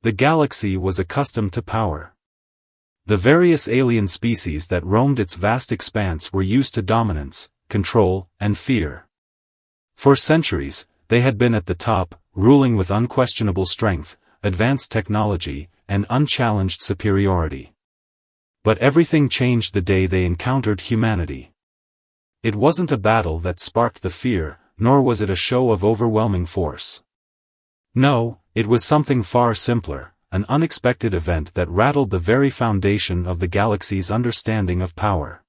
The galaxy was accustomed to power. The various alien species that roamed its vast expanse were used to dominance, control, and fear. For centuries, they had been at the top, ruling with unquestionable strength, advanced technology, and unchallenged superiority. But everything changed the day they encountered humanity. It wasn't a battle that sparked the fear, nor was it a show of overwhelming force. No, it was something far simpler, an unexpected event that rattled the very foundation of the galaxy's understanding of power.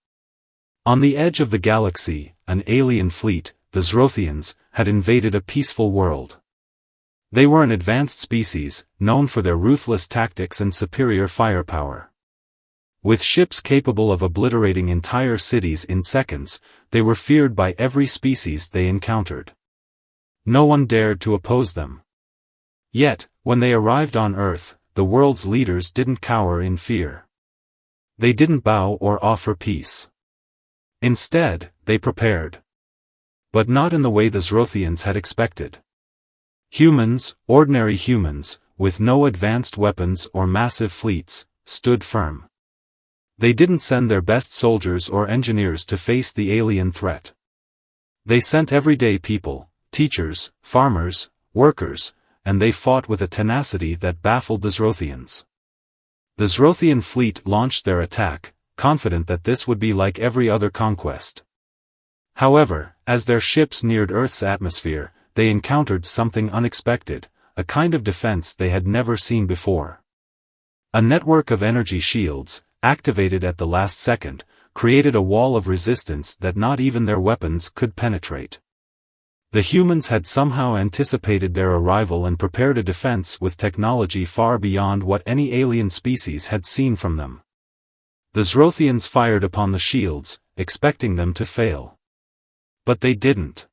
On the edge of the galaxy, an alien fleet, the Zrothians, had invaded a peaceful world. They were an advanced species, known for their ruthless tactics and superior firepower. With ships capable of obliterating entire cities in seconds, they were feared by every species they encountered. No one dared to oppose them. Yet, when they arrived on Earth, the world's leaders didn't cower in fear. They didn't bow or offer peace. Instead, they prepared. But not in the way the Zrothians had expected. Humans, ordinary humans, with no advanced weapons or massive fleets, stood firm. They didn't send their best soldiers or engineers to face the alien threat. They sent everyday people, teachers, farmers, workers, and they fought with a tenacity that baffled the Zrothians. The Zrothian fleet launched their attack, confident that this would be like every other conquest. However, as their ships neared Earth's atmosphere, they encountered something unexpected, a kind of defense they had never seen before. A network of energy shields, activated at the last second, created a wall of resistance that not even their weapons could penetrate. The humans had somehow anticipated their arrival and prepared a defense with technology far beyond what any alien species had seen from them. The Zrothians fired upon the shields, expecting them to fail. But they didn't.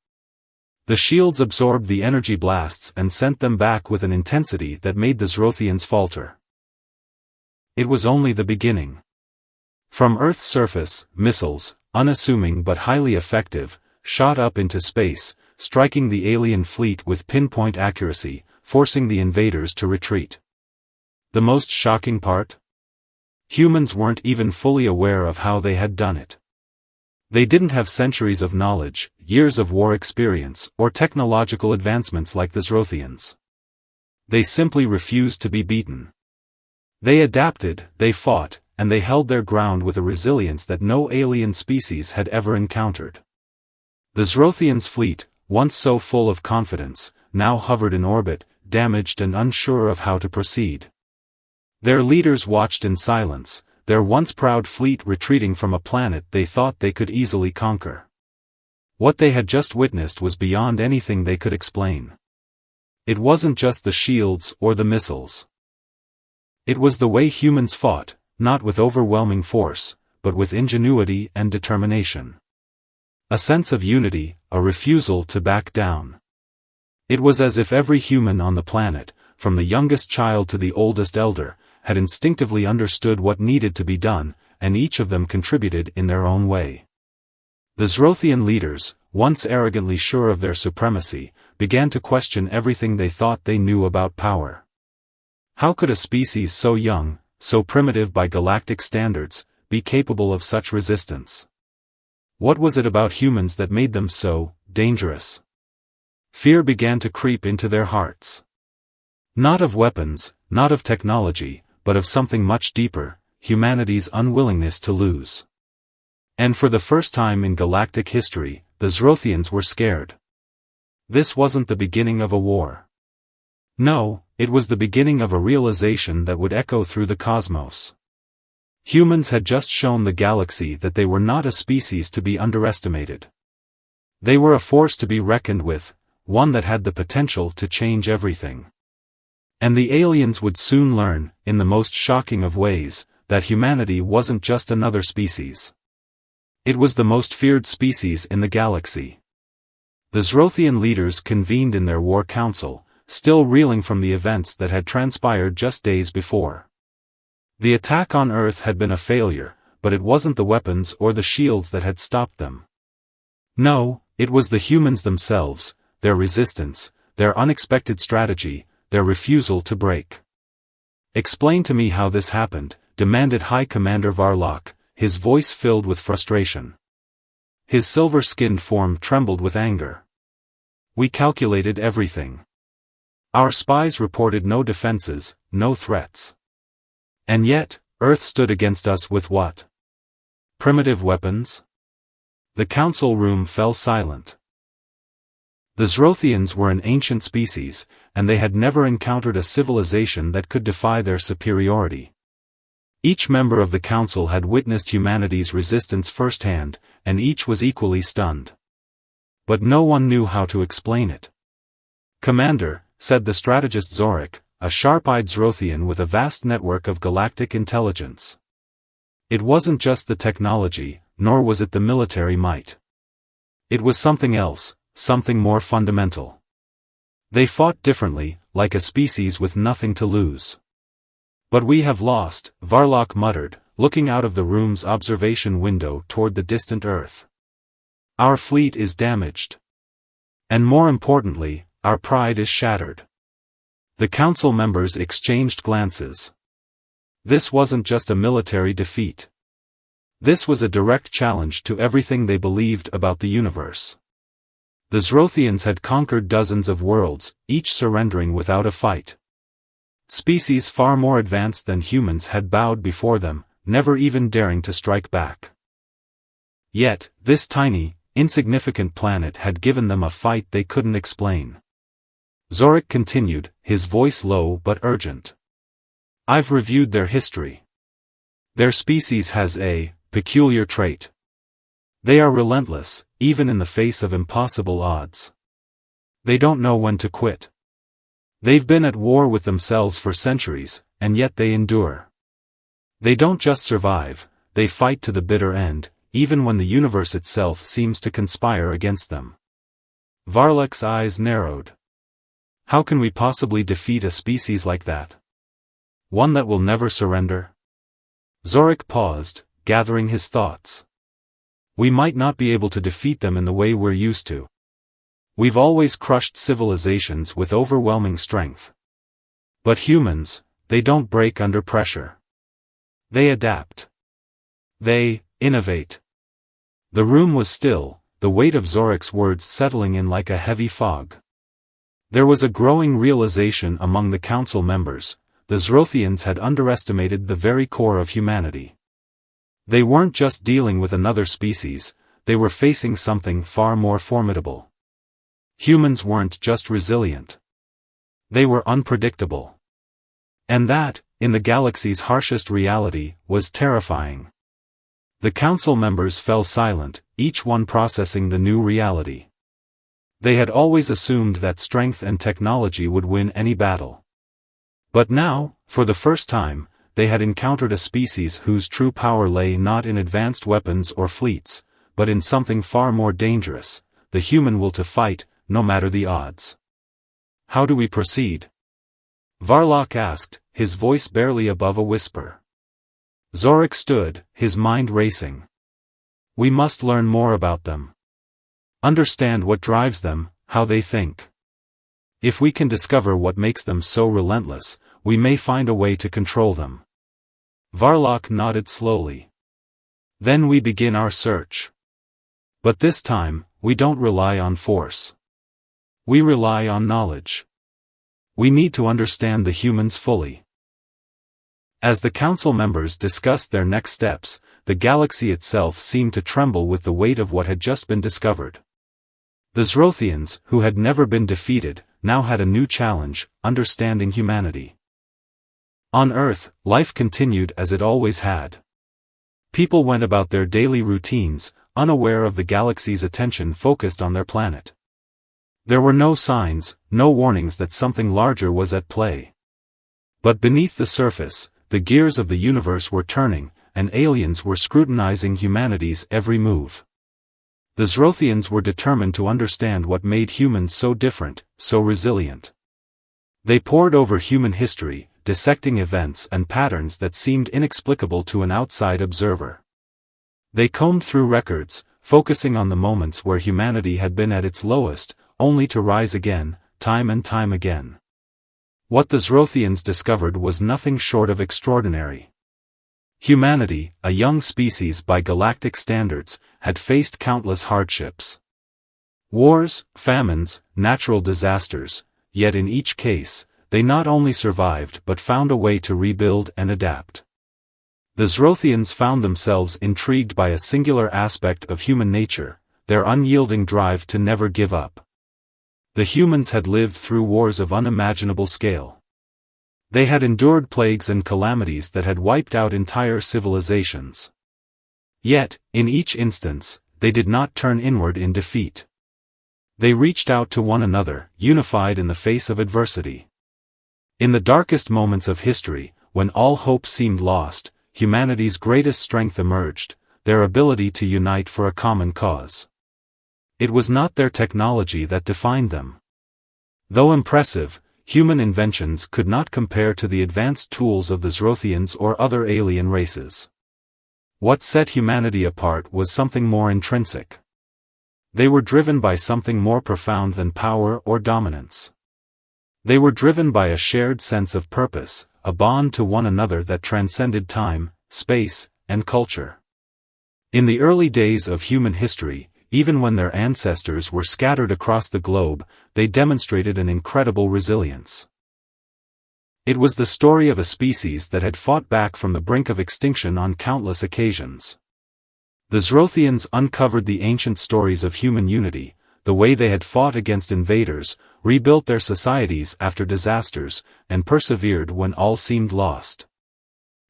The shields absorbed the energy blasts and sent them back with an intensity that made the Zrothians falter. It was only the beginning. From Earth's surface, missiles, unassuming but highly effective, shot up into space, striking the alien fleet with pinpoint accuracy, forcing the invaders to retreat. The most shocking part? Humans weren't even fully aware of how they had done it. They didn't have centuries of knowledge, years of war experience, or technological advancements like the Zrothians. They simply refused to be beaten. They adapted, they fought, and they held their ground with a resilience that no alien species had ever encountered. The Zrothians' fleet, once so full of confidence, now hovered in orbit, damaged and unsure of how to proceed. Their leaders watched in silence, their once proud fleet retreating from a planet they thought they could easily conquer. What they had just witnessed was beyond anything they could explain. It wasn't just the shields or the missiles. It was the way humans fought, not with overwhelming force, but with ingenuity and determination. A sense of unity, a refusal to back down. It was as if every human on the planet, from the youngest child to the oldest elder, had instinctively understood what needed to be done, and each of them contributed in their own way. The Zrothian leaders, once arrogantly sure of their supremacy, began to question everything they thought they knew about power. How could a species so young, so primitive by galactic standards, be capable of such resistance? What was it about humans that made them so dangerous? Fear began to creep into their hearts. Not of weapons, not of technology, but of something much deeper, humanity's unwillingness to lose. And for the first time in galactic history, the Zrothians were scared. This wasn't the beginning of a war. No, it was the beginning of a realization that would echo through the cosmos. Humans had just shown the galaxy that they were not a species to be underestimated. They were a force to be reckoned with, one that had the potential to change everything. And the aliens would soon learn, in the most shocking of ways, that humanity wasn't just another species. It was the most feared species in the galaxy. The Zrothian leaders convened in their war council, still reeling from the events that had transpired just days before. The attack on Earth had been a failure, but it wasn't the weapons or the shields that had stopped them. No, it was the humans themselves, their resistance, their unexpected strategy, their refusal to break. "Explain to me how this happened," demanded High Commander Varlock, his voice filled with frustration. His silver-skinned form trembled with anger. "We calculated everything. Our spies reported no defenses, no threats. And yet, Earth stood against us with what? Primitive weapons?" The council room fell silent. The Zrothians were an ancient species, and they had never encountered a civilization that could defy their superiority. Each member of the council had witnessed humanity's resistance firsthand, and each was equally stunned. But no one knew how to explain it. "Commander," said the strategist Zorik, a sharp-eyed Zrothian with a vast network of galactic intelligence. "It wasn't just the technology, nor was it the military might. It was something else, something more fundamental. They fought differently, like a species with nothing to lose." "But we have lost," Varlock muttered, looking out of the room's observation window toward the distant Earth. "Our fleet is damaged. And more importantly, our pride is shattered." The council members exchanged glances. This wasn't just a military defeat. This was a direct challenge to everything they believed about the universe. The Zrothians had conquered dozens of worlds, each surrendering without a fight. Species far more advanced than humans had bowed before them, never even daring to strike back. Yet, this tiny, insignificant planet had given them a fight they couldn't explain. Zorik continued, his voice low but urgent. "I've reviewed their history. Their species has a peculiar trait. They are relentless, even in the face of impossible odds. They don't know when to quit. They've been at war with themselves for centuries, and yet they endure. They don't just survive, they fight to the bitter end, even when the universe itself seems to conspire against them." Varlock's eyes narrowed. "How can we possibly defeat a species like that? One that will never surrender?" Zorik paused, gathering his thoughts. "We might not be able to defeat them in the way we're used to. We've always crushed civilizations with overwhelming strength. But humans, they don't break under pressure. They adapt. They innovate." The room was still, the weight of Zorik's words settling in like a heavy fog. There was a growing realization among the council members: the Zrothians had underestimated the very core of humanity. They weren't just dealing with another species, they were facing something far more formidable. Humans weren't just resilient. They were unpredictable. And that, in the galaxy's harshest reality, was terrifying. The council members fell silent, each one processing the new reality. They had always assumed that strength and technology would win any battle. But now, for the first time, they had encountered a species whose true power lay not in advanced weapons or fleets, but in something far more dangerous: the human will to fight, no matter the odds. "How do we proceed?" Varlock asked, his voice barely above a whisper. Zorik stood, his mind racing. "We must learn more about them. Understand what drives them, how they think. If we can discover what makes them so relentless, we may find a way to control them." Varlock nodded slowly. "Then we begin our search. But this time, we don't rely on force. We rely on knowledge. We need to understand the humans fully." As the council members discussed their next steps, the galaxy itself seemed to tremble with the weight of what had just been discovered. The Zrothians, who had never been defeated, now had a new challenge: understanding humanity. On Earth, life continued as it always had. People went about their daily routines, unaware of the galaxy's attention focused on their planet. There were no signs, no warnings that something larger was at play. But beneath the surface, the gears of the universe were turning, and aliens were scrutinizing humanity's every move. The Zrothians were determined to understand what made humans so different, so resilient. They pored over human history, dissecting events and patterns that seemed inexplicable to an outside observer. They combed through records, focusing on the moments where humanity had been at its lowest, only to rise again, time and time again. What the Zrothians discovered was nothing short of extraordinary. Humanity, a young species by galactic standards, had faced countless hardships. Wars, famines, natural disasters, yet in each case, they not only survived but found a way to rebuild and adapt. The Zrothians found themselves intrigued by a singular aspect of human nature, their unyielding drive to never give up. The humans had lived through wars of unimaginable scale. They had endured plagues and calamities that had wiped out entire civilizations. Yet, in each instance, they did not turn inward in defeat. They reached out to one another, unified in the face of adversity. In the darkest moments of history, when all hope seemed lost, humanity's greatest strength emerged, their ability to unite for a common cause. It was not their technology that defined them. Though impressive, human inventions could not compare to the advanced tools of the Zrothians or other alien races. What set humanity apart was something more intrinsic. They were driven by something more profound than power or dominance. They were driven by a shared sense of purpose, a bond to one another that transcended time, space, and culture. In the early days of human history, even when their ancestors were scattered across the globe, they demonstrated an incredible resilience. It was the story of a species that had fought back from the brink of extinction on countless occasions. The Zrothians uncovered the ancient stories of human unity, the way they had fought against invaders, rebuilt their societies after disasters, and persevered when all seemed lost.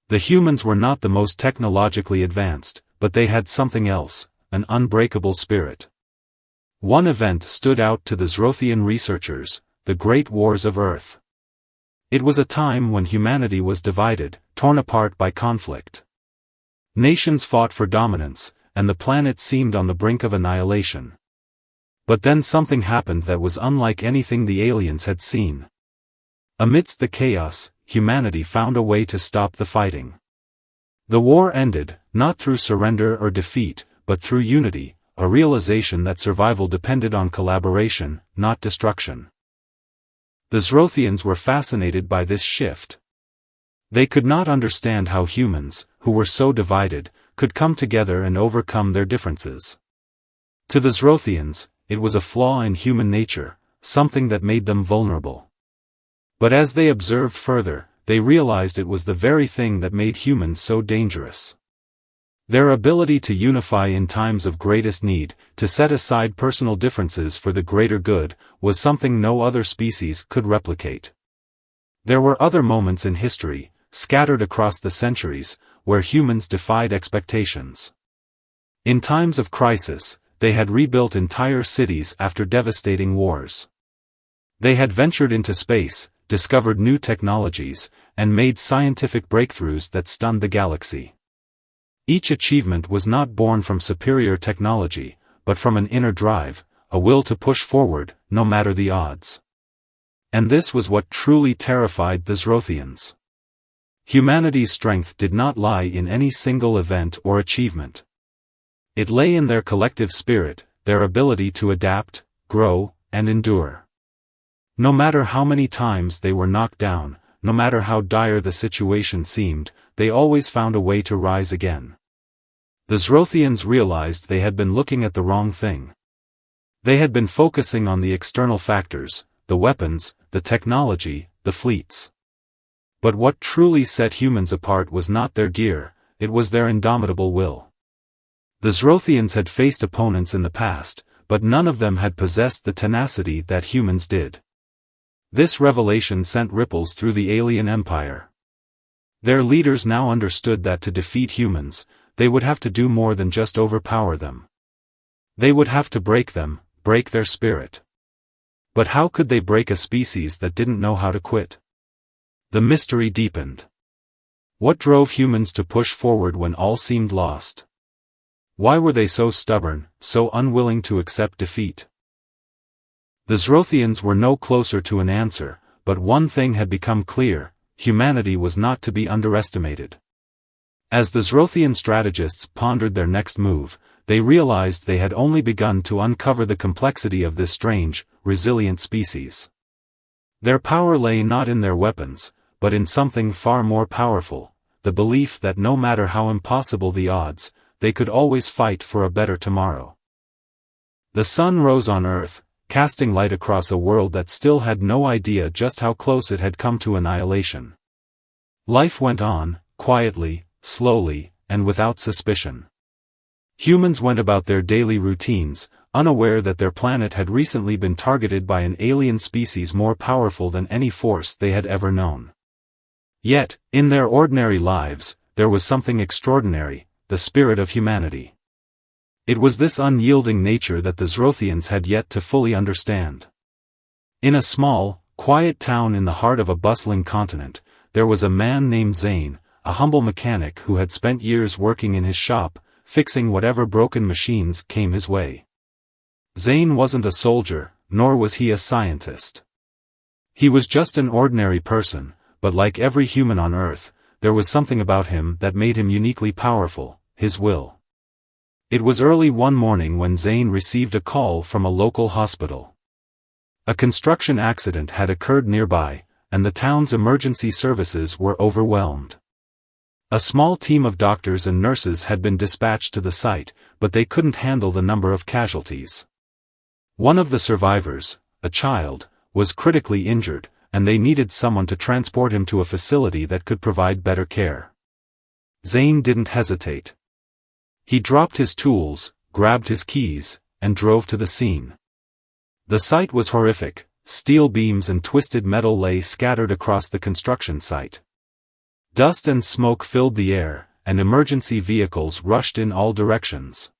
The humans were not the most technologically advanced, but they had something else, an unbreakable spirit. One event stood out to the Zrothian researchers, the Great Wars of Earth. It was a time when humanity was divided, torn apart by conflict. Nations fought for dominance, and the planet seemed on the brink of annihilation. But then something happened that was unlike anything the aliens had seen. Amidst the chaos, humanity found a way to stop the fighting. The war ended, not through surrender or defeat, but through unity, a realization that survival depended on collaboration, not destruction. The Zrothians were fascinated by this shift. They could not understand how humans, who were so divided, could come together and overcome their differences. To the Zrothians, it was a flaw in human nature, something that made them vulnerable. But as they observed further, they realized it was the very thing that made humans so dangerous. Their ability to unify in times of greatest need, to set aside personal differences for the greater good, was something no other species could replicate. There were other moments in history, scattered across the centuries, where humans defied expectations. In times of crisis, they had rebuilt entire cities after devastating wars. They had ventured into space, discovered new technologies, and made scientific breakthroughs that stunned the galaxy. Each achievement was not born from superior technology, but from an inner drive, a will to push forward, no matter the odds. And this was what truly terrified the Zrothians. Humanity's strength did not lie in any single event or achievement. It lay in their collective spirit, their ability to adapt, grow, and endure. No matter how many times they were knocked down, no matter how dire the situation seemed, they always found a way to rise again. The Zrothians realized they had been looking at the wrong thing. They had been focusing on the external factors, the weapons, the technology, the fleets. But what truly set humans apart was not their gear, it was their indomitable will. The Zrothians had faced opponents in the past, but none of them had possessed the tenacity that humans did. This revelation sent ripples through the alien empire. Their leaders now understood that to defeat humans, they would have to do more than just overpower them. They would have to break them, break their spirit. But how could they break a species that didn't know how to quit? The mystery deepened. What drove humans to push forward when all seemed lost? Why were they so stubborn, so unwilling to accept defeat? The Zrothians were no closer to an answer, but one thing had become clear: humanity was not to be underestimated. As the Zrothian strategists pondered their next move, they realized they had only begun to uncover the complexity of this strange, resilient species. Their power lay not in their weapons, but in something far more powerful, the belief that no matter how impossible the odds, they could always fight for a better tomorrow. The sun rose on Earth, casting light across a world that still had no idea just how close it had come to annihilation. Life went on, quietly, slowly, and without suspicion. Humans went about their daily routines, unaware that their planet had recently been targeted by an alien species more powerful than any force they had ever known. Yet, in their ordinary lives, there was something extraordinary, the spirit of humanity. It was this unyielding nature that the Zrothians had yet to fully understand. In a small, quiet town in the heart of a bustling continent, there was a man named Zane, a humble mechanic who had spent years working in his shop, fixing whatever broken machines came his way. Zane wasn't a soldier, nor was he a scientist. He was just an ordinary person, but like every human on Earth, there was something about him that made him uniquely powerful, his will. It was early one morning when Zane received a call from a local hospital. A construction accident had occurred nearby, and the town's emergency services were overwhelmed. A small team of doctors and nurses had been dispatched to the site, but they couldn't handle the number of casualties. One of the survivors, a child, was critically injured, and they needed someone to transport him to a facility that could provide better care. Zane didn't hesitate. He dropped his tools, grabbed his keys, and drove to the scene. The sight was horrific. Steel beams and twisted metal lay scattered across the construction site. Dust and smoke filled the air, and emergency vehicles rushed in all directions.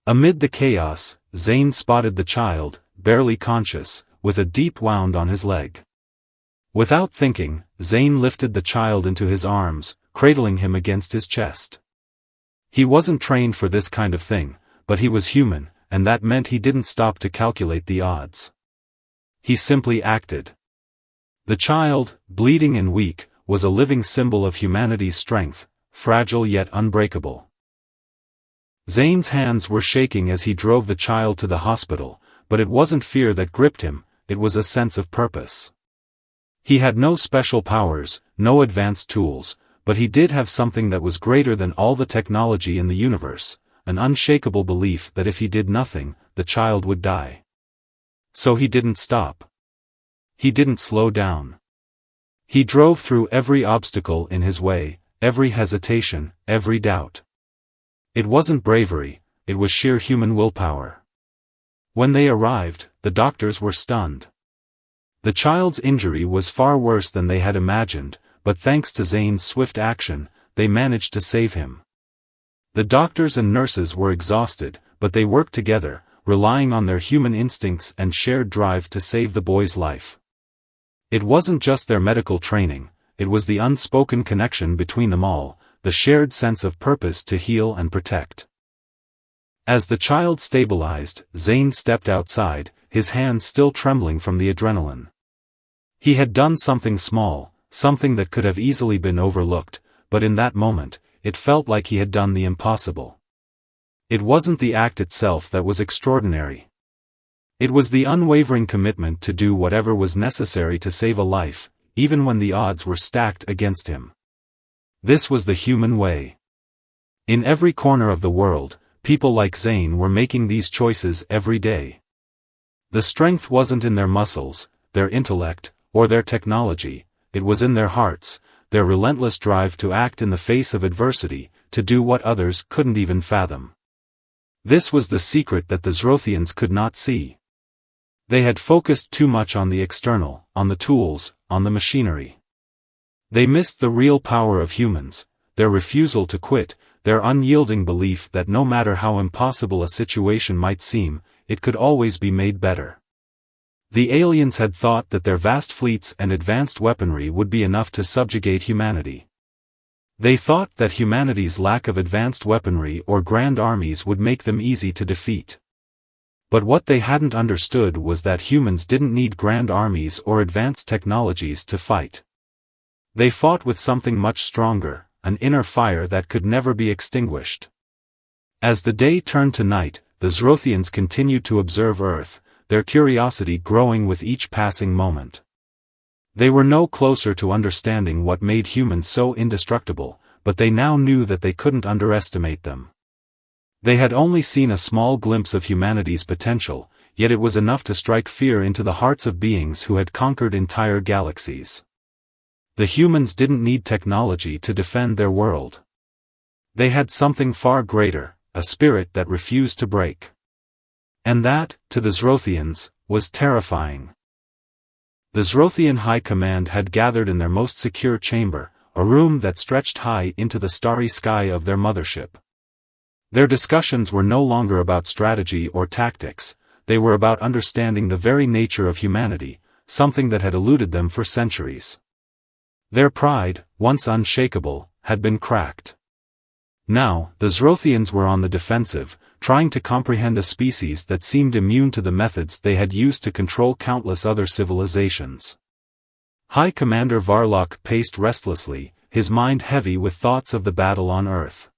Amid the chaos, Zane spotted the child, barely conscious, with a deep wound on his leg. Without thinking, Zane lifted the child into his arms, cradling him against his chest. He wasn't trained for this kind of thing, but he was human, and that meant he didn't stop to calculate the odds. He simply acted. The child, bleeding and weak, was a living symbol of humanity's strength, fragile yet unbreakable. Zane's hands were shaking as he drove the child to the hospital, but it wasn't fear that gripped him, it was a sense of purpose. He had no special powers, no advanced tools, but he did have something that was greater than all the technology in the universe, an unshakable belief that if he did nothing, the child would die. So he didn't stop. He didn't slow down. He drove through every obstacle in his way, every hesitation, every doubt. It wasn't bravery, it was sheer human willpower. When they arrived, the doctors were stunned. The child's injury was far worse than they had imagined, but thanks to Zane's swift action, they managed to save him. The doctors and nurses were exhausted, but they worked together, relying on their human instincts and shared drive to save the boy's life. It wasn't just their medical training, it was the unspoken connection between them all, the shared sense of purpose to heal and protect. As the child stabilized, Zane stepped outside, his hands still trembling from the adrenaline. He had done something small, something that could have easily been overlooked, but in that moment, it felt like he had done the impossible. It wasn't the act itself that was extraordinary. It was the unwavering commitment to do whatever was necessary to save a life, even when the odds were stacked against him. This was the human way. In every corner of the world, people like Zane were making these choices every day. The strength wasn't in their muscles, their intellect, or their technology, it was in their hearts, their relentless drive to act in the face of adversity, to do what others couldn't even fathom. This was the secret that the Zrothians could not see. They had focused too much on the external, on the tools, on the machinery. They missed the real power of humans, their refusal to quit, their unyielding belief that no matter how impossible a situation might seem, it could always be made better. The aliens had thought that their vast fleets and advanced weaponry would be enough to subjugate humanity. They thought that humanity's lack of advanced weaponry or grand armies would make them easy to defeat. But what they hadn't understood was that humans didn't need grand armies or advanced technologies to fight. They fought with something much stronger, an inner fire that could never be extinguished. As the day turned to night, the Zrothians continued to observe Earth, their curiosity growing with each passing moment. They were no closer to understanding what made humans so indestructible, but they now knew that they couldn't underestimate them. They had only seen a small glimpse of humanity's potential, yet it was enough to strike fear into the hearts of beings who had conquered entire galaxies. The humans didn't need technology to defend their world. They had something far greater, a spirit that refused to break. And that, to the Zrothians, was terrifying. The Zrothian High Command had gathered in their most secure chamber, a room that stretched high into the starry sky of their mothership. Their discussions were no longer about strategy or tactics, they were about understanding the very nature of humanity, something that had eluded them for centuries. Their pride, once unshakable, had been cracked. Now, the Zrothians were on the defensive, trying to comprehend a species that seemed immune to the methods they had used to control countless other civilizations. High Commander Varlock paced restlessly, his mind heavy with thoughts of the battle on Earth.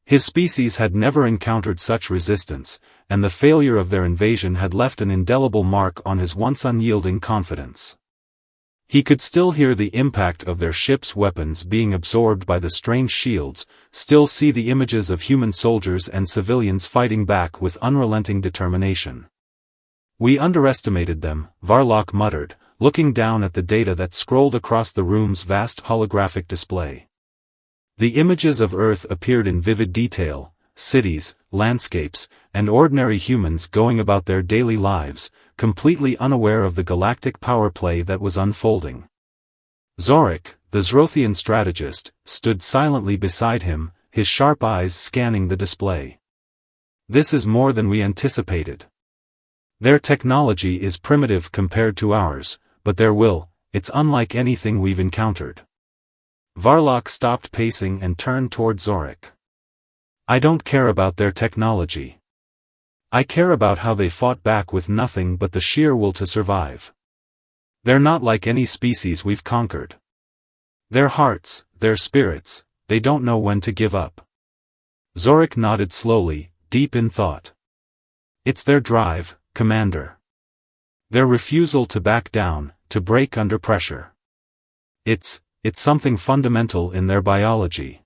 His species had never encountered such resistance, and the failure of their invasion had left an indelible mark on his once unyielding confidence. He could still hear the impact of their ship's weapons being absorbed by the strange shields, still see the images of human soldiers and civilians fighting back with unrelenting determination. "We underestimated them," Varlock muttered, looking down at the data that scrolled across the room's vast holographic display. The images of Earth appeared in vivid detail, cities, landscapes, and ordinary humans going about their daily lives, completely unaware of the galactic power play that was unfolding. Zorik, the Zrothian strategist, stood silently beside him, his sharp eyes scanning the display. "This is more than we anticipated. Their technology is primitive compared to ours, but their will, it's unlike anything we've encountered." Varlock stopped pacing and turned toward Zorik. "I don't care about their technology. I care about how they fought back with nothing but the sheer will to survive. They're not like any species we've conquered. Their hearts, their spirits, they don't know when to give up." Zorik nodded slowly, deep in thought. "It's their drive, Commander. Their refusal to back down, to break under pressure. It's something fundamental in their biology.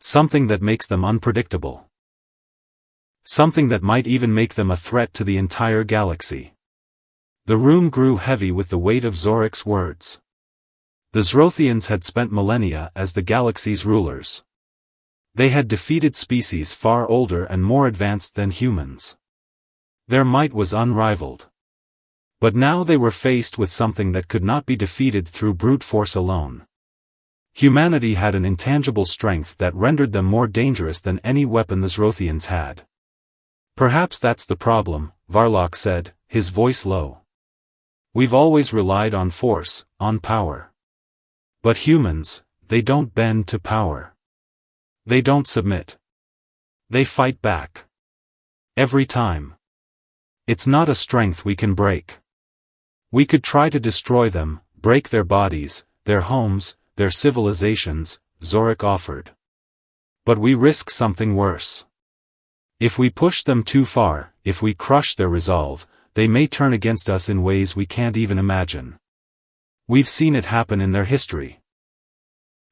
Something that makes them unpredictable. Something that might even make them a threat to the entire galaxy." The room grew heavy with the weight of Zorik's words. The Zrothians had spent millennia as the galaxy's rulers. They had defeated species far older and more advanced than humans. Their might was unrivaled. But now they were faced with something that could not be defeated through brute force alone. Humanity had an intangible strength that rendered them more dangerous than any weapon the Zrothians had. "Perhaps that's the problem," Varlock said, his voice low. "We've always relied on force, on power. But humans, they don't bend to power. They don't submit. They fight back. Every time. It's not a strength we can break. We could try to destroy them, break their bodies, their homes, their civilizations," Zorik offered. "But we risk something worse. If we push them too far, if we crush their resolve, they may turn against us in ways we can't even imagine. We've seen it happen in their history.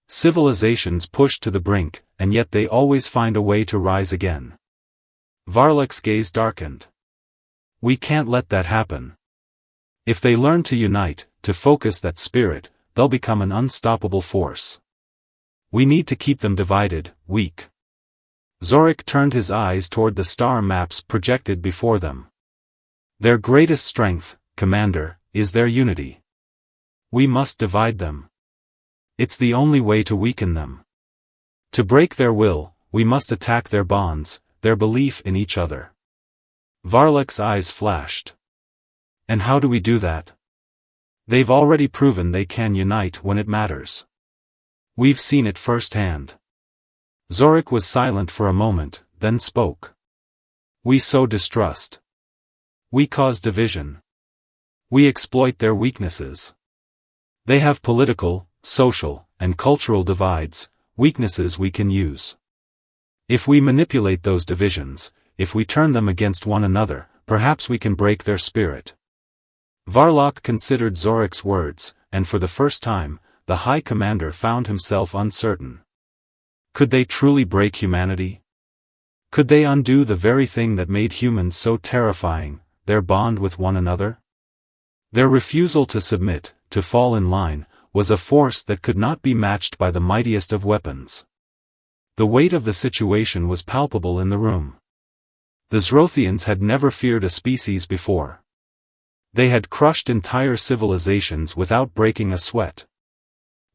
Civilizations push to the brink, and yet they always find a way to rise again." Varlock's gaze darkened. "We can't let that happen. If they learn to unite, to focus that spirit, they'll become an unstoppable force. We need to keep them divided, weak." Zorik turned his eyes toward the star maps projected before them. "Their greatest strength, Commander, is their unity. We must divide them. It's the only way to weaken them. To break their will, we must attack their bonds, their belief in each other." Varlock's eyes flashed. "And how do we do that? They've already proven they can unite when it matters. We've seen it firsthand." Zorik was silent for a moment, then spoke. "We sow distrust. We cause division. We exploit their weaknesses. They have political, social, and cultural divides, weaknesses we can use. If we manipulate those divisions, if we turn them against one another, perhaps we can break their spirit." Varlock considered Zorik's words, and for the first time, the High Commander found himself uncertain. Could they truly break humanity? Could they undo the very thing that made humans so terrifying, their bond with one another? Their refusal to submit, to fall in line, was a force that could not be matched by the mightiest of weapons. The weight of the situation was palpable in the room. The Zrothians had never feared a species before. They had crushed entire civilizations without breaking a sweat.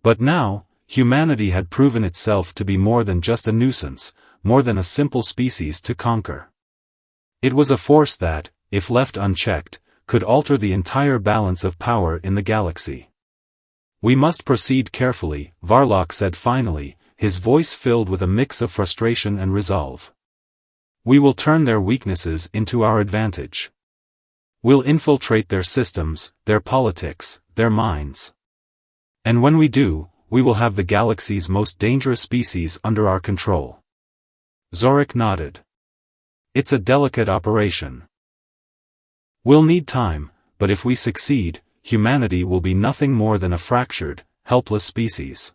But now, humanity had proven itself to be more than just a nuisance, more than a simple species to conquer. It was a force that, if left unchecked, could alter the entire balance of power in the galaxy. "We must proceed carefully," Varlock said finally, his voice filled with a mix of frustration and resolve. "We will turn their weaknesses into our advantage. We'll infiltrate their systems, their politics, their minds. And when we do, we will have the galaxy's most dangerous species under our control." Zorik nodded. "It's a delicate operation. We'll need time, but if we succeed, humanity will be nothing more than a fractured, helpless species."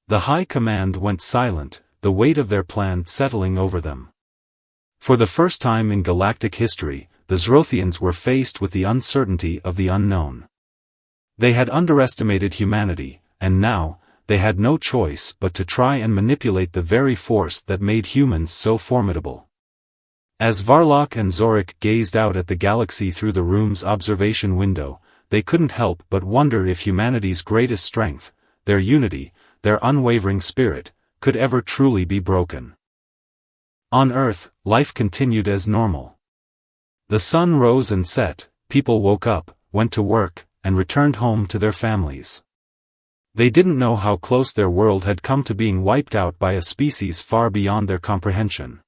The High Command went silent, the weight of their plan settling over them. For the first time in galactic history, the Zrothians were faced with the uncertainty of the unknown. They had underestimated humanity, and now, they had no choice but to try and manipulate the very force that made humans so formidable. As Varlock and Zorik gazed out at the galaxy through the room's observation window, they couldn't help but wonder if humanity's greatest strength, their unity, their unwavering spirit, could ever truly be broken. On Earth, life continued as normal. The sun rose and set, people woke up, went to work, and returned home to their families. They didn't know how close their world had come to being wiped out by a species far beyond their comprehension.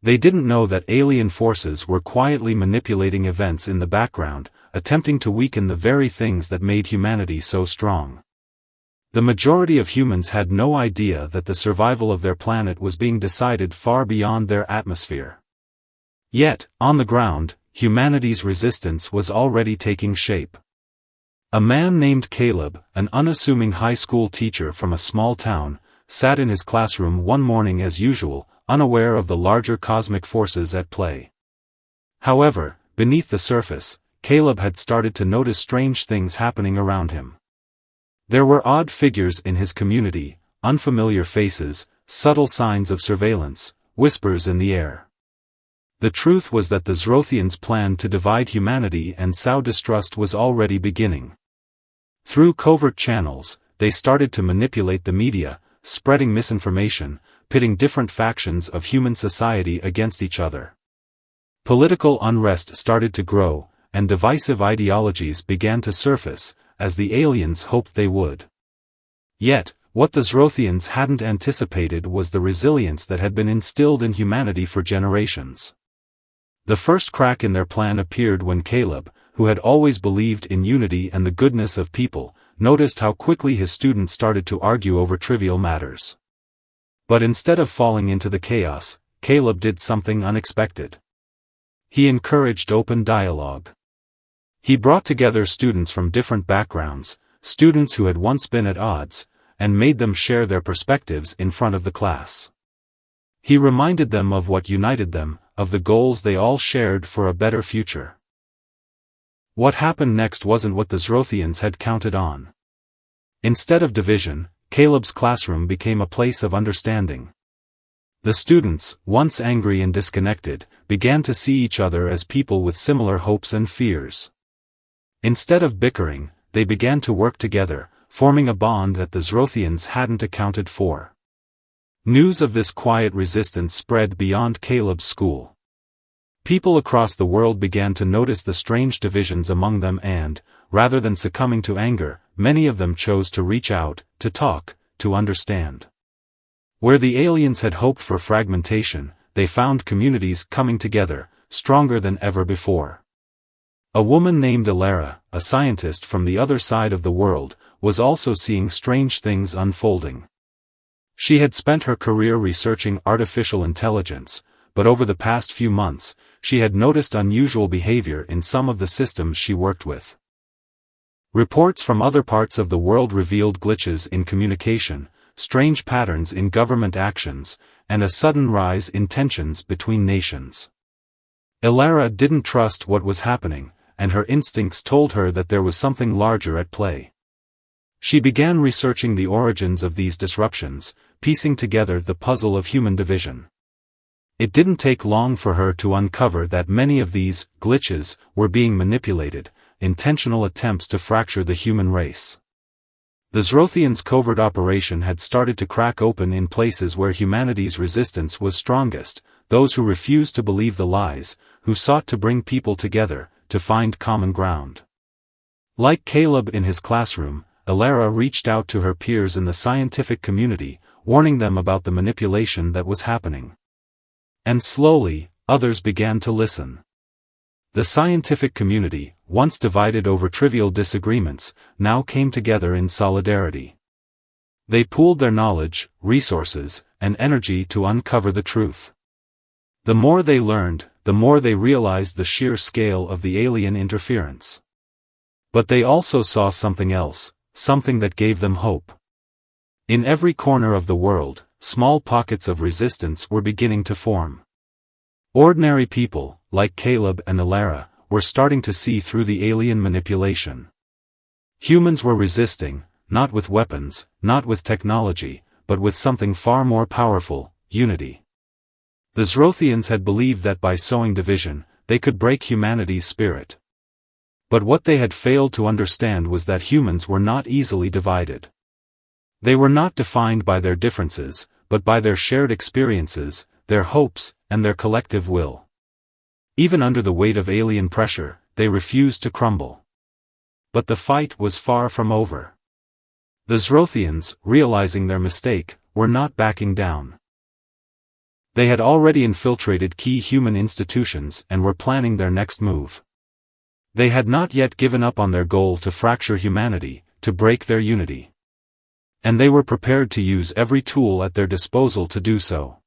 They didn't know that alien forces were quietly manipulating events in the background, attempting to weaken the very things that made humanity so strong. The majority of humans had no idea that the survival of their planet was being decided far beyond their atmosphere. Yet, on the ground, humanity's resistance was already taking shape. A man named Caleb, an unassuming high school teacher from a small town, sat in his classroom one morning as usual, unaware of the larger cosmic forces at play. However, beneath the surface, Caleb had started to notice strange things happening around him. There were odd figures in his community, unfamiliar faces, subtle signs of surveillance, whispers in the air. The truth was that the Zrothians' plan to divide humanity and sow distrust was already beginning. Through covert channels, they started to manipulate the media, spreading misinformation, pitting different factions of human society against each other. Political unrest started to grow, and divisive ideologies began to surface, as the aliens hoped they would. Yet, what the Zrothians hadn't anticipated was the resilience that had been instilled in humanity for generations. The first crack in their plan appeared when Caleb, who had always believed in unity and the goodness of people, noticed how quickly his students started to argue over trivial matters. But instead of falling into the chaos, Caleb did something unexpected. He encouraged open dialogue. He brought together students from different backgrounds, students who had once been at odds, and made them share their perspectives in front of the class. He reminded them of what united them, of the goals they all shared for a better future. What happened next wasn't what the Zrothians had counted on. Instead of division, Caleb's classroom became a place of understanding. The students, once angry and disconnected, began to see each other as people with similar hopes and fears. Instead of bickering, they began to work together, forming a bond that the Zrothians hadn't accounted for. News of this quiet resistance spread beyond Caleb's school. People across the world began to notice the strange divisions among them and, rather than succumbing to anger, many of them chose to reach out, to talk, to understand. Where the aliens had hoped for fragmentation, they found communities coming together, stronger than ever before. A woman named Alara, a scientist from the other side of the world, was also seeing strange things unfolding. She had spent her career researching artificial intelligence, but over the past few months, she had noticed unusual behavior in some of the systems she worked with. Reports from other parts of the world revealed glitches in communication, strange patterns in government actions, and a sudden rise in tensions between nations. Elara didn't trust what was happening, and her instincts told her that there was something larger at play. She began researching the origins of these disruptions, piecing together the puzzle of human division. It didn't take long for her to uncover that many of these glitches were being manipulated, intentional attempts to fracture the human race. The Zrothians' covert operation had started to crack open in places where humanity's resistance was strongest, those who refused to believe the lies, who sought to bring people together, to find common ground. Like Caleb in his classroom, Elara reached out to her peers in the scientific community, warning them about the manipulation that was happening. And slowly, others began to listen. The scientific community, once divided over trivial disagreements, now came together in solidarity. They pooled their knowledge, resources, and energy to uncover the truth. The more they learned, the more they realized the sheer scale of the alien interference. But they also saw something else, something that gave them hope. In every corner of the world, small pockets of resistance were beginning to form. Ordinary people, like Caleb and Elara, were starting to see through the alien manipulation. Humans were resisting, not with weapons, not with technology, but with something far more powerful: unity. The Zrothians had believed that by sowing division, they could break humanity's spirit. But what they had failed to understand was that humans were not easily divided. They were not defined by their differences, but by their shared experiences, their hopes, and their collective will. Even under the weight of alien pressure, they refused to crumble. But the fight was far from over. The Zrothians, realizing their mistake, were not backing down. They had already infiltrated key human institutions and were planning their next move. They had not yet given up on their goal to fracture humanity, to break their unity. And they were prepared to use every tool at their disposal to do so.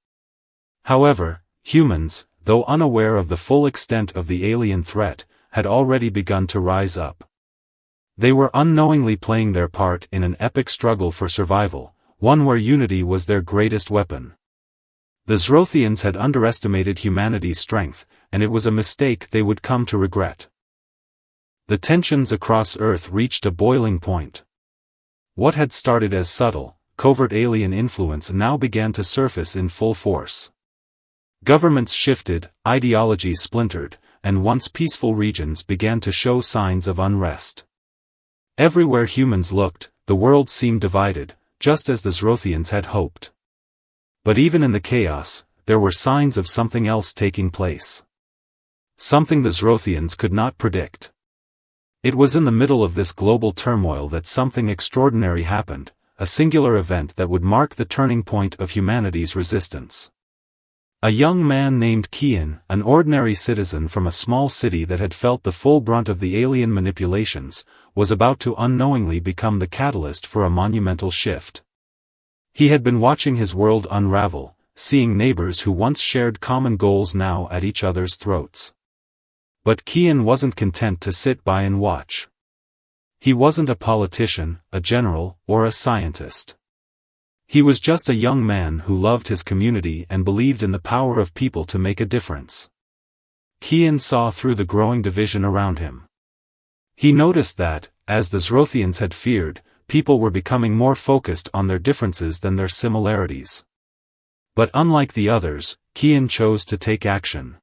However, humans, though unaware of the full extent of the alien threat, had already begun to rise up. They were unknowingly playing their part in an epic struggle for survival, one where unity was their greatest weapon. The Zrothians had underestimated humanity's strength, and it was a mistake they would come to regret. The tensions across Earth reached a boiling point. What had started as subtle, covert alien influence now began to surface in full force. Governments shifted, ideologies splintered, and once peaceful regions began to show signs of unrest. Everywhere humans looked, the world seemed divided, just as the Zrothians had hoped. But even in the chaos, there were signs of something else taking place. Something the Zrothians could not predict. It was in the middle of this global turmoil that something extraordinary happened, a singular event that would mark the turning point of humanity's resistance. A young man named Kian, an ordinary citizen from a small city that had felt the full brunt of the alien manipulations, was about to unknowingly become the catalyst for a monumental shift. He had been watching his world unravel, seeing neighbors who once shared common goals now at each other's throats. But Kian wasn't content to sit by and watch. He wasn't a politician, a general, or a scientist. He was just a young man who loved his community and believed in the power of people to make a difference. Kian saw through the growing division around him. He noticed that, as the Zrothians had feared, people were becoming more focused on their differences than their similarities. But unlike the others, Kian chose to take action.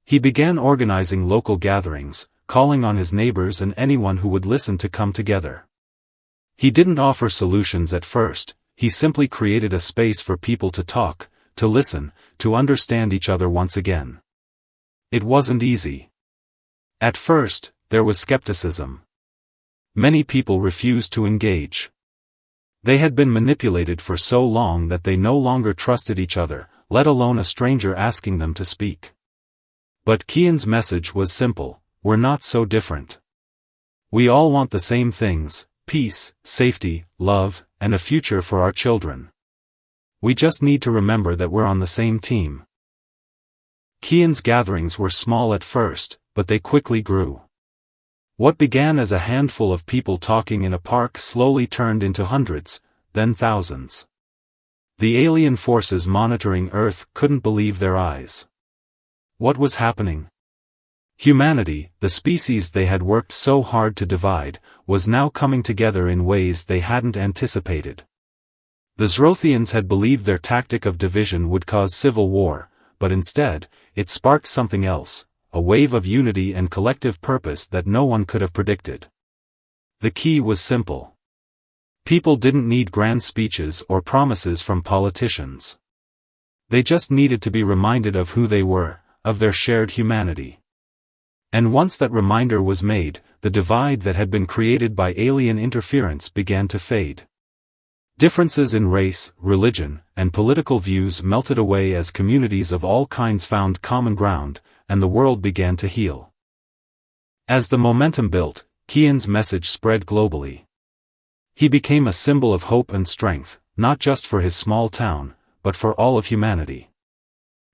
He began organizing local gatherings, calling on his neighbors and anyone who would listen to come together. He didn't offer solutions at first, he simply created a space for people to talk, to listen, to understand each other once again. It wasn't easy. At first, there was skepticism. Many people refused to engage. They had been manipulated for so long that they no longer trusted each other, let alone a stranger asking them to speak. But Kian's message was simple: we're not so different. We all want the same things: peace, safety, love, and a future for our children. We just need to remember that we're on the same team. Kian's gatherings were small at first, but they quickly grew. What began as a handful of people talking in a park slowly turned into hundreds, then thousands. The alien forces monitoring Earth couldn't believe their eyes. What was happening? Humanity, the species they had worked so hard to divide, was now coming together in ways they hadn't anticipated. The Zrothians had believed their tactic of division would cause civil war, but instead, it sparked something else, a wave of unity and collective purpose that no one could have predicted. The key was simple. People didn't need grand speeches or promises from politicians. They just needed to be reminded of who they were, of their shared humanity. And once that reminder was made, the divide that had been created by alien interference began to fade. Differences in race, religion, and political views melted away as communities of all kinds found common ground, and the world began to heal. As the momentum built, Kian's message spread globally. He became a symbol of hope and strength, not just for his small town, but for all of humanity.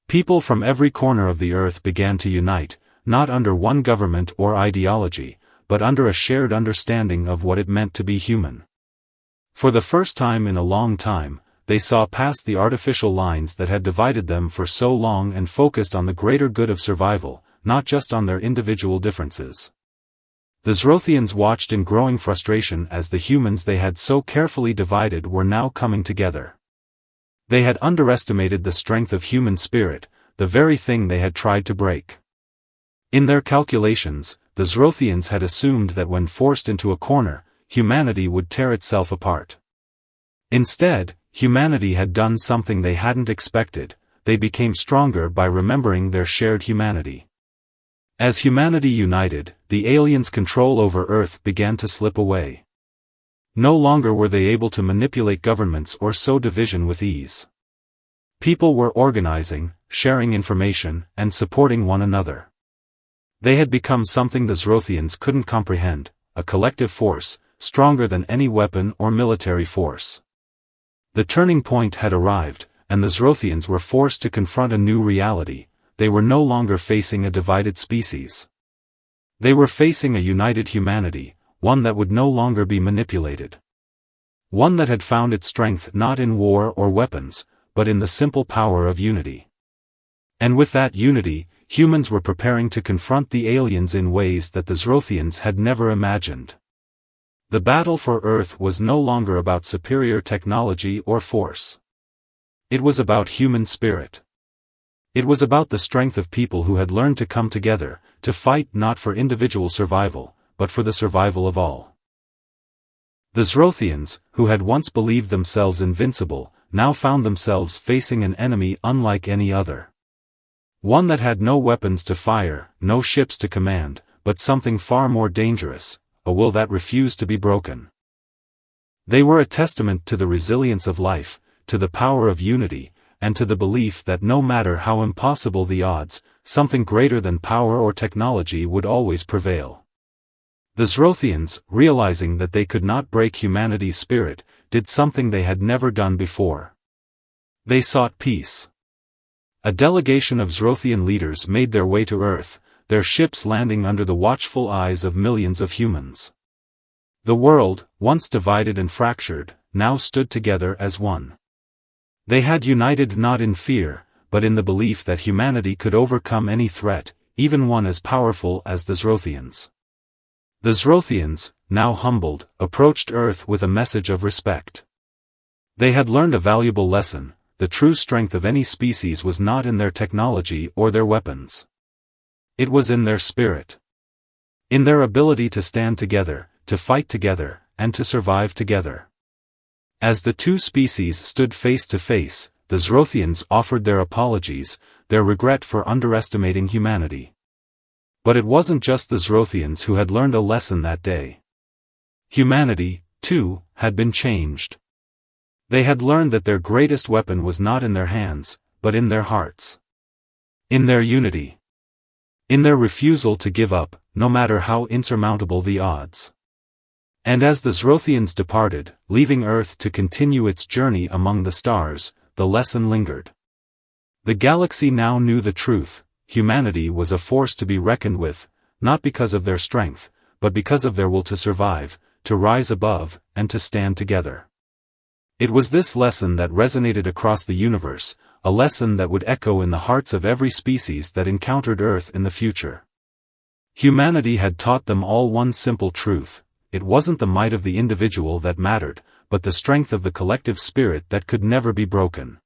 People from every corner of the earth began to unite, not under one government or ideology, but under a shared understanding of what it meant to be human. For the first time in a long time, they saw past the artificial lines that had divided them for so long and focused on the greater good of survival, not just on their individual differences. The Zrothians watched in growing frustration as the humans they had so carefully divided were now coming together. They had underestimated the strength of human spirit, the very thing they had tried to break. In their calculations, the Zrothians had assumed that when forced into a corner, humanity would tear itself apart. Instead, humanity had done something they hadn't expected. They became stronger by remembering their shared humanity. As humanity united, the aliens' control over Earth began to slip away. No longer were they able to manipulate governments or sow division with ease. People were organizing, sharing information, and supporting one another. They had become something the Zrothians couldn't comprehend, a collective force, stronger than any weapon or military force. The turning point had arrived, and the Zrothians were forced to confront a new reality. They were no longer facing a divided species. They were facing a united humanity, one that would no longer be manipulated. One that had found its strength not in war or weapons, but in the simple power of unity. And with that unity, humans were preparing to confront the aliens in ways that the Zrothians had never imagined. The battle for Earth was no longer about superior technology or force. It was about human spirit. It was about the strength of people who had learned to come together, to fight not for individual survival, but for the survival of all. The Zrothians, who had once believed themselves invincible, now found themselves facing an enemy unlike any other. One that had no weapons to fire, no ships to command, but something far more dangerous, a will that refused to be broken. They were a testament to the resilience of life, to the power of unity, and to the belief that no matter how impossible the odds, something greater than power or technology would always prevail. The Zrothians, realizing that they could not break humanity's spirit, did something they had never done before. They sought peace. A delegation of Zrothian leaders made their way to Earth, their ships landing under the watchful eyes of millions of humans. The world, once divided and fractured, now stood together as one. They had united not in fear, but in the belief that humanity could overcome any threat, even one as powerful as the Zrothians. The Zrothians, now humbled, approached Earth with a message of respect. They had learned a valuable lesson: the true strength of any species was not in their technology or their weapons. It was in their spirit. In their ability to stand together, to fight together, and to survive together. As the two species stood face to face, the Zrothians offered their apologies, their regret for underestimating humanity. But it wasn't just the Zrothians who had learned a lesson that day. Humanity, too, had been changed. They had learned that their greatest weapon was not in their hands, but in their hearts. In their unity. In their refusal to give up, no matter how insurmountable the odds. And as the Zrothians departed, leaving Earth to continue its journey among the stars, the lesson lingered. The galaxy now knew the truth: humanity was a force to be reckoned with, not because of their strength, but because of their will to survive, to rise above, and to stand together. It was this lesson that resonated across the universe, a lesson that would echo in the hearts of every species that encountered Earth in the future. Humanity had taught them all one simple truth: it wasn't the might of the individual that mattered, but the strength of the collective spirit that could never be broken.